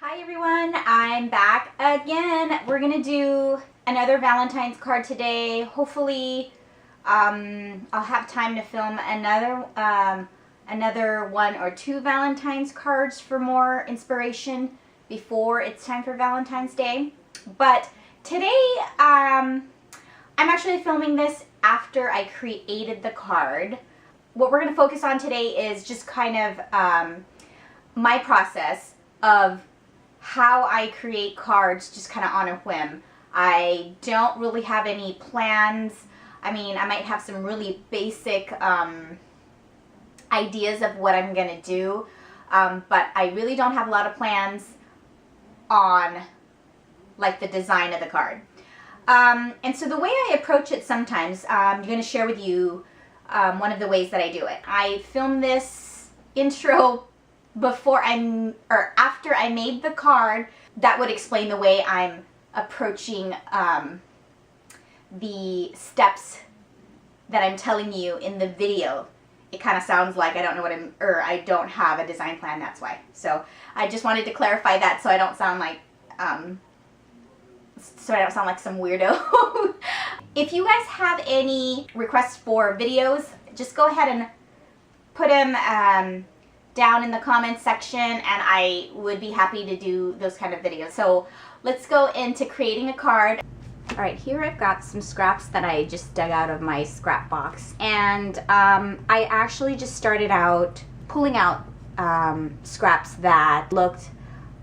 Hi everyone, I'm back again. We're gonna do another Valentine's card today. Hopefully I'll have time to film another one or two Valentine's cards for more inspiration before it's time for Valentine's Day. But today I'm actually filming this after I created the card. What we're gonna focus on today is just kind of my process of how I create cards just kind of on a whim. I don't really have any plans. I mean, I might have some really basic ideas of what I'm gonna do, but I really don't have a lot of plans on like the design of the card. And so the way I approach it sometimes, I'm gonna share with you one of the ways that I do it. I filmed this intro after I made the card. That would explain the way I'm approaching the steps that I'm telling you in the video. It kind of sounds like I don't know what I don't have a design plan, that's why. So I just wanted to clarify that so I don't sound like some weirdo. If you guys have any requests for videos, just go ahead and put them down in the comments section, and I would be happy to do those kind of videos. So let's go into creating a card. All right, here I've got some scraps that I just dug out of my scrap box, and I actually just started out pulling out scraps that looked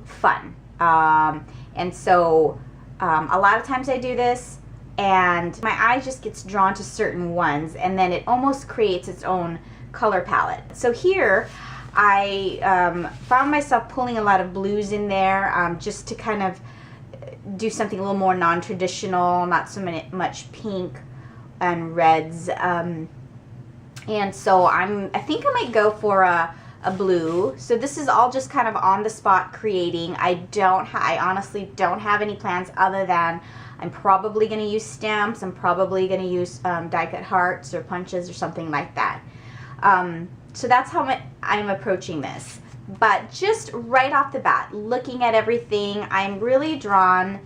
fun, and so a lot of times I do this and my eye just gets drawn to certain ones, and then it almost creates its own color palette. So here I found myself pulling a lot of blues in there, just to kind of do something a little more non-traditional, not so much pink and reds, and so I think I might go for a blue. So this is all just kind of on the spot creating. I honestly don't have any plans other than I'm probably going to use stamps. I'm probably going to use die-cut hearts or punches or something like that. So that's how I'm approaching this. But just right off the bat, looking at everything, I'm really drawn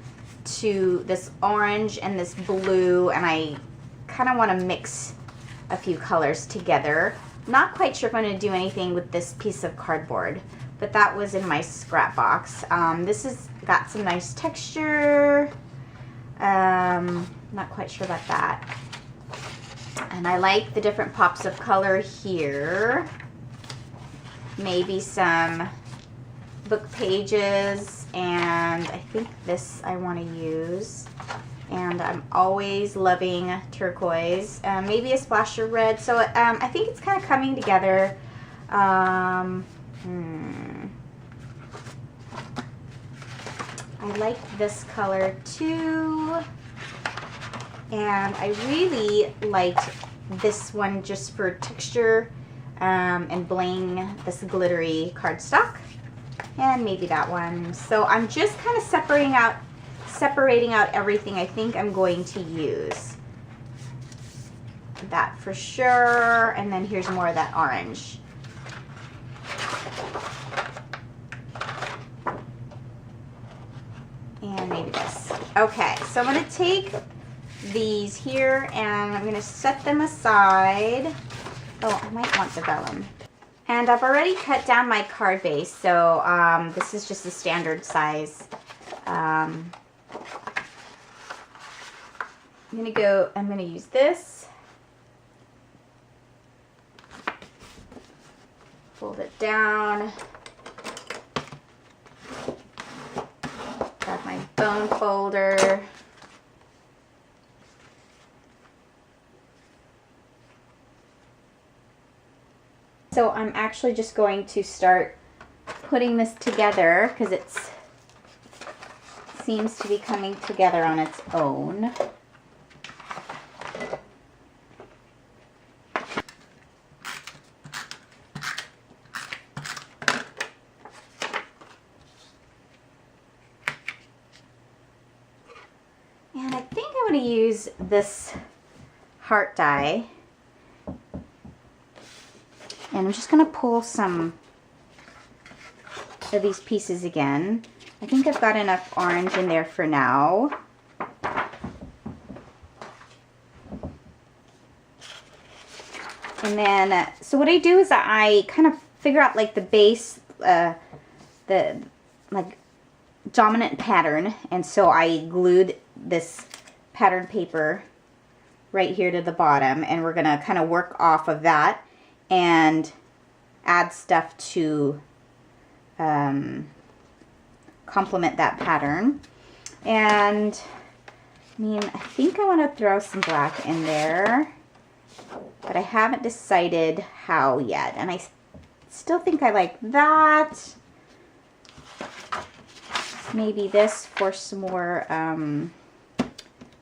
to this orange and this blue, and I kind of want to mix a few colors together. Not quite sure if I'm going to do anything with this piece of cardboard, but that was in my scrap box. This has got some nice texture. Not quite sure about that. And I like the different pops of color here. Maybe some book pages, and I think this I want to use. And I'm always loving turquoise. Maybe a splash of red. So I think it's kind of coming together. I like this color too. And I really liked this one just for texture and bling, this glittery cardstock, and maybe that one. So I'm just kind of separating out everything I think I'm going to use. That for sure, and then here's more of that orange. And maybe this. Okay, so I'm going to take these here and I'm going to set them aside. Oh, I might want the vellum. And I've already cut down my card base, so this is just a standard size. I'm going to use this. Fold it down. Got my bone folder. So I'm actually just going to start putting this together because it seems to be coming together on its own. And I think I'm going to use this heart die. And I'm just going to pull some of these pieces again. I think I've got enough orange in there for now. And then, so what I do is I kind of figure out like the base, the like dominant pattern. And so I glued this pattern paper right here to the bottom. And we're going to kind of work off of that and add stuff to complement that pattern. And I mean, I think I want to throw some black in there, but I haven't decided how yet. And I still think I like that. Maybe this for some more,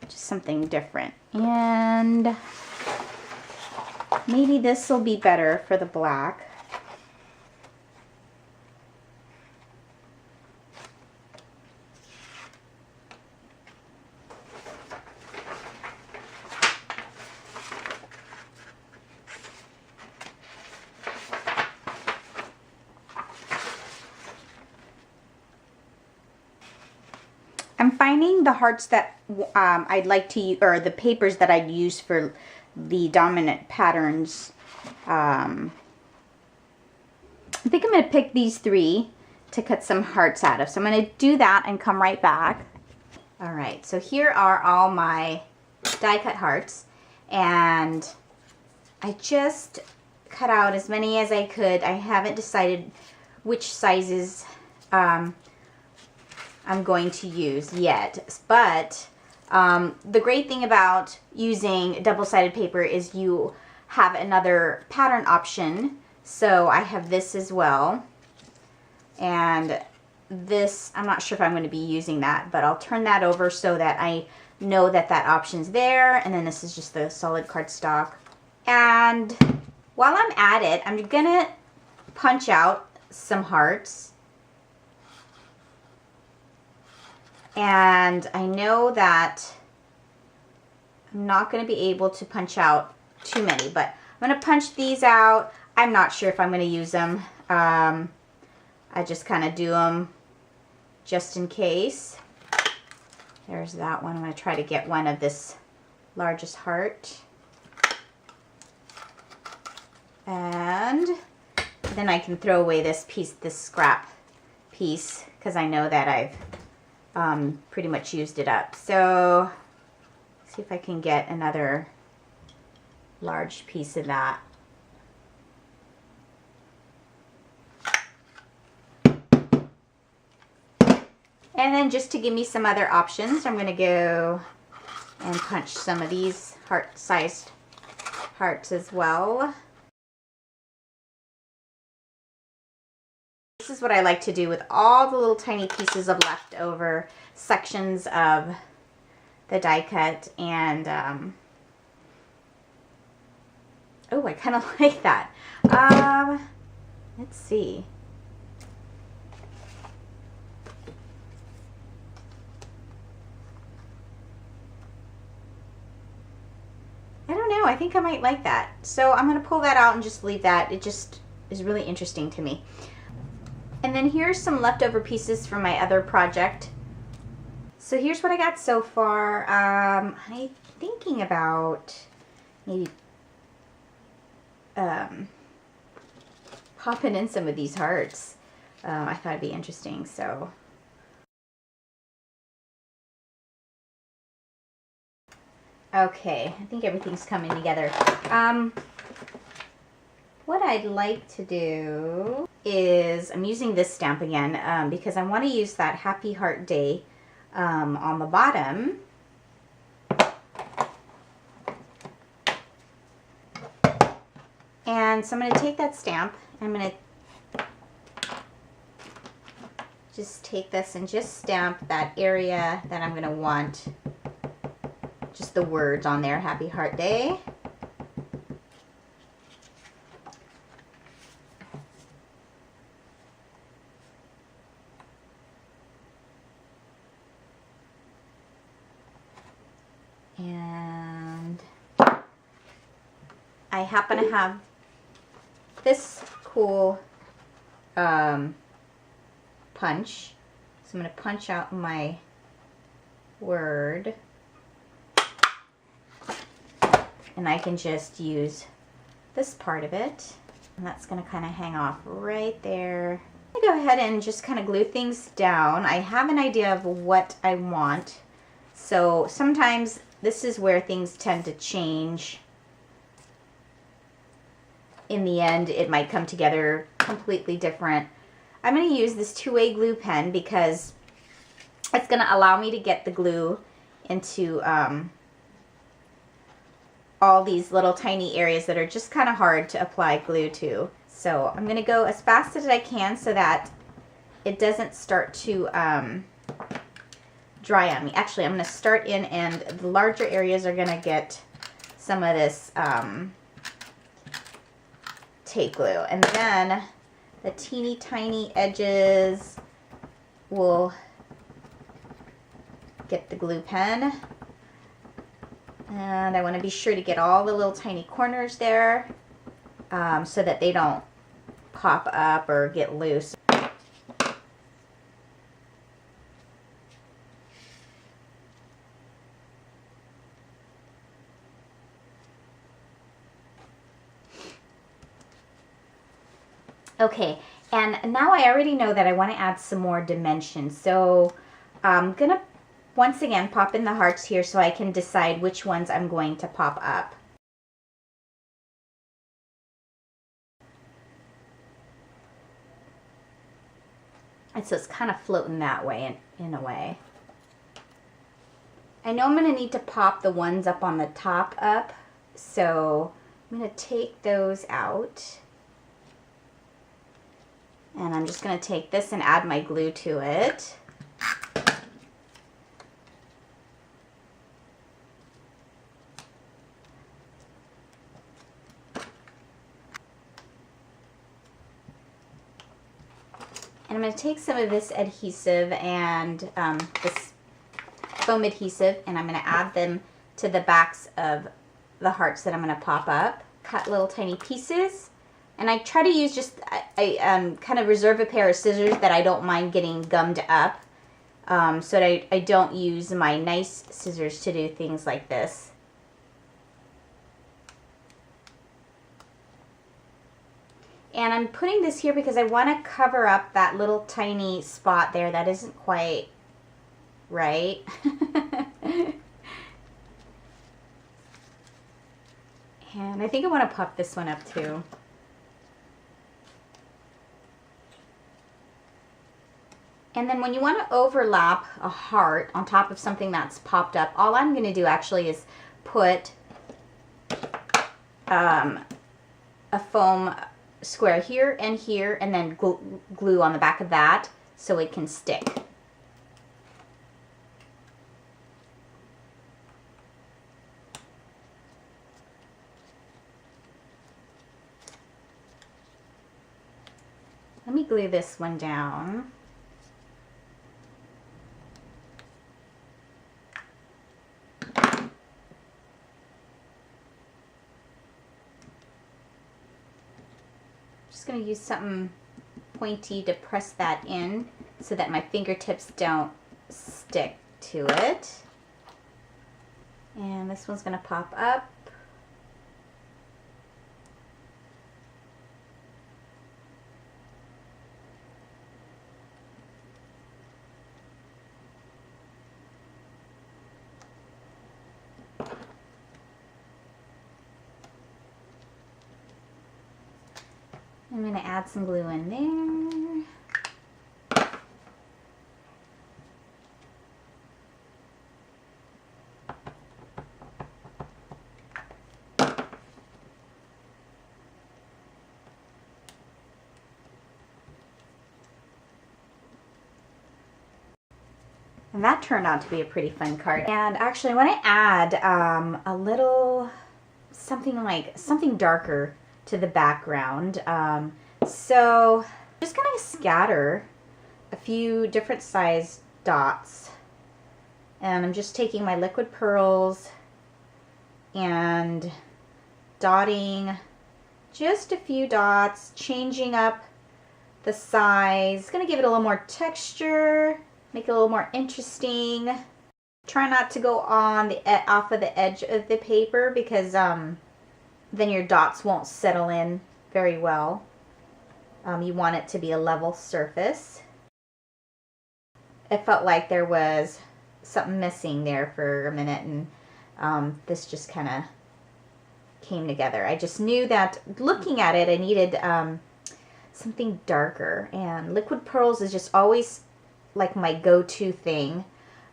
just something different. And maybe this will be better for the black. I'm finding the hearts that I'd like to use, or the papers that I'd use for the dominant patterns. I think I'm going to pick these 3 to cut some hearts out of. So I'm going to do that and come right back. Alright, so here are all my die cut hearts. And I just cut out as many as I could. I haven't decided which sizes I'm going to use yet, but the great thing about using double-sided paper is you have another pattern option. So I have this as well, and this, I'm not sure if I'm going to be using that, but I'll turn that over so that I know that that option's there. And then this is just the solid cardstock. And while I'm at it, I'm gonna punch out some hearts. And I know that I'm not going to be able to punch out too many, but I'm going to punch these out. I'm not sure if I'm going to use them. I just kind of do them just in case. There's that one. I'm going to try to get one of this largest heart. And then I can throw away this piece, this scrap piece, because I know that I've pretty much used it up. So see if I can get another large piece of that. And then just to give me some other options, I'm going to go and punch some of these heart-sized hearts as well. This is what I like to do with all the little tiny pieces of leftover sections of the die cut. And oh, I kind of like that. Let's see. I don't know, I think I might like that. So I'm going to pull that out and just leave that. It just is really interesting to me. And then here's some leftover pieces from my other project. So here's what I got so far. I'm thinking about maybe popping in some of these hearts. I thought it'd be interesting, so. Okay, I think everything's coming together. What I'd like to do is, I'm using this stamp again because I want to use that Happy Heart Day on the bottom. And so I'm going to take that stamp, and I'm going to just take this and just stamp that area that I'm going to want just the words on there, Happy Heart Day. And I happen to have this cool punch, so So I'm going to punch out my word. And I can just use this part of it. And that's going to kind of hang off right there. I'm going to go ahead and just kind of glue things down. I have an idea of what I want. So sometimes this is where things tend to change. In the end, it might come together completely different. I'm going to use this two-way glue pen because it's going to allow me to get the glue into all these little tiny areas that are just kind of hard to apply glue to. So I'm going to go as fast as I can so that it doesn't start to dry on me. Actually, I'm going to start in, and the larger areas are going to get some of this tape glue. And then the teeny tiny edges will get the glue pen. And I want to be sure to get all the little tiny corners there so that they don't pop up or get loose. Okay, and now I already know that I want to add some more dimension. So I'm going to once again pop in the hearts here so I can decide which ones I'm going to pop up. And so it's kind of floating that way in a way. I know I'm going to need to pop the ones up on the top up, so I'm going to take those out. And I'm just going to take this and add my glue to it. And I'm going to take some of this adhesive and this foam adhesive, and I'm going to add them to the backs of the hearts that I'm going to pop up. Cut little tiny pieces. And I try to use just, I kind of reserve a pair of scissors that I don't mind getting gummed up. So that I don't use my nice scissors to do things like this. And I'm putting this here because I want to cover up that little tiny spot there that isn't quite right. And I think I want to puff this one up too. And then when you want to overlap a heart on top of something that's popped up, all I'm going to do actually is put a foam square here, and then glue on the back of that so it can stick. Let me glue this one down. Just going to use something pointy to press that in so that my fingertips don't stick to it. And this one's going to pop up. I'm going to add some glue in there. And that turned out to be a pretty fun card. And actually I want to add a little something darker to the background. So I'm just going to scatter a few different size dots, and I'm just taking my liquid pearls and dotting just a few dots, changing up the size. Going to give it a little more texture. make it a little more interesting. Try not to go on the off of the edge of the paper because then your dots won't settle in very well. You want it to be a level surface. It felt like there was something missing there for a minute, and this just kind of came together. I just knew that looking at it, I needed something darker, and liquid pearls is just always like my go-to thing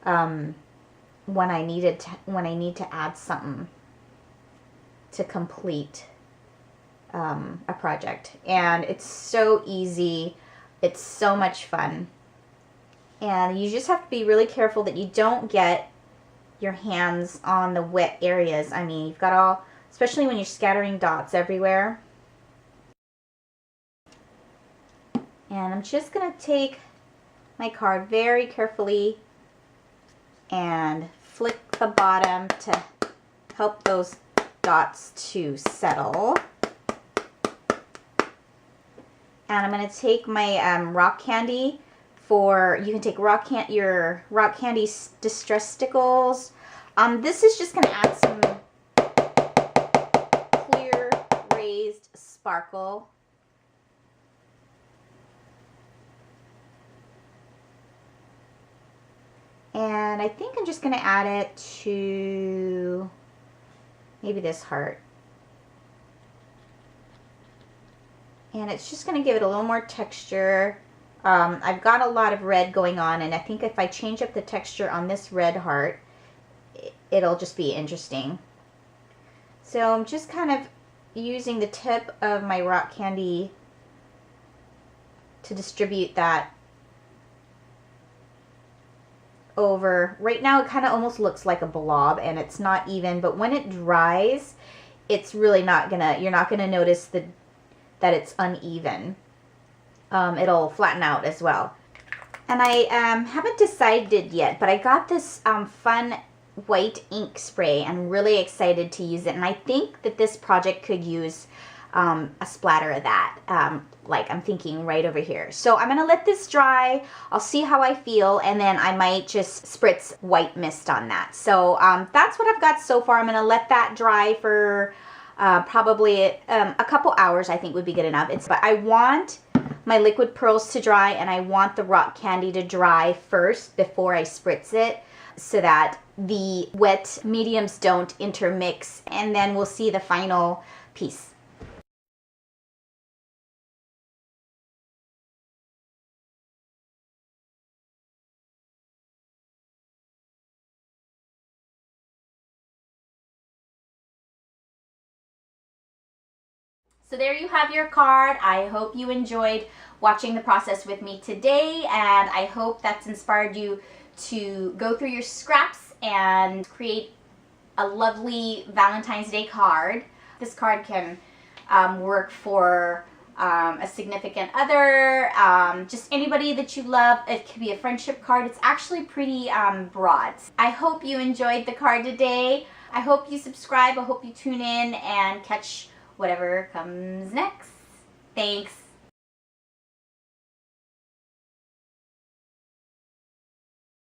when I need to add something to complete a project. And it's so easy, it's so much fun, and you just have to be really careful that you don't get your hands on the wet areas. I mean, you've got all, especially when you're scattering dots everywhere. And I'm just going to take my card very carefully and flick the bottom to help those dots to settle. And I'm going to take my rock candy. You can take your rock candy distress stickles. This is just going to add some clear raised sparkle. And I think I'm just going to add it to maybe this heart. And it's just going to give it a little more texture. I've got a lot of red going on, and I think if I change up the texture on this red heart, it'll just be interesting. So I'm just kind of using the tip of my rock candy to distribute that over. Right now it kind of almost looks like a blob, and it's not even, but when it dries, it's really not gonna, you're not gonna notice that it's uneven. It'll flatten out as well. And I haven't decided yet, but I got this fun white ink spray. I'm really excited to use it, and I think that this project could use a splatter of that, like I'm thinking right over here. So I'm gonna let this dry. I'll see how I feel, and then I might just spritz white mist on that. So that's what I've got so far. I'm gonna let that dry for probably a couple hours. I think would be good enough. But I want my liquid pearls to dry, and I want the rock candy to dry first before I spritz it, so that the wet mediums don't intermix, and then we'll see the final piece. So there you have your card. I hope you enjoyed watching the process with me today, and I hope that's inspired you to go through your scraps and create a lovely Valentine's Day card. This card can work for a significant other, just anybody that you love. It could be a friendship card. It's actually pretty broad. I hope you enjoyed the card today. I hope you subscribe. I hope you tune in and catch whatever comes next. Thanks.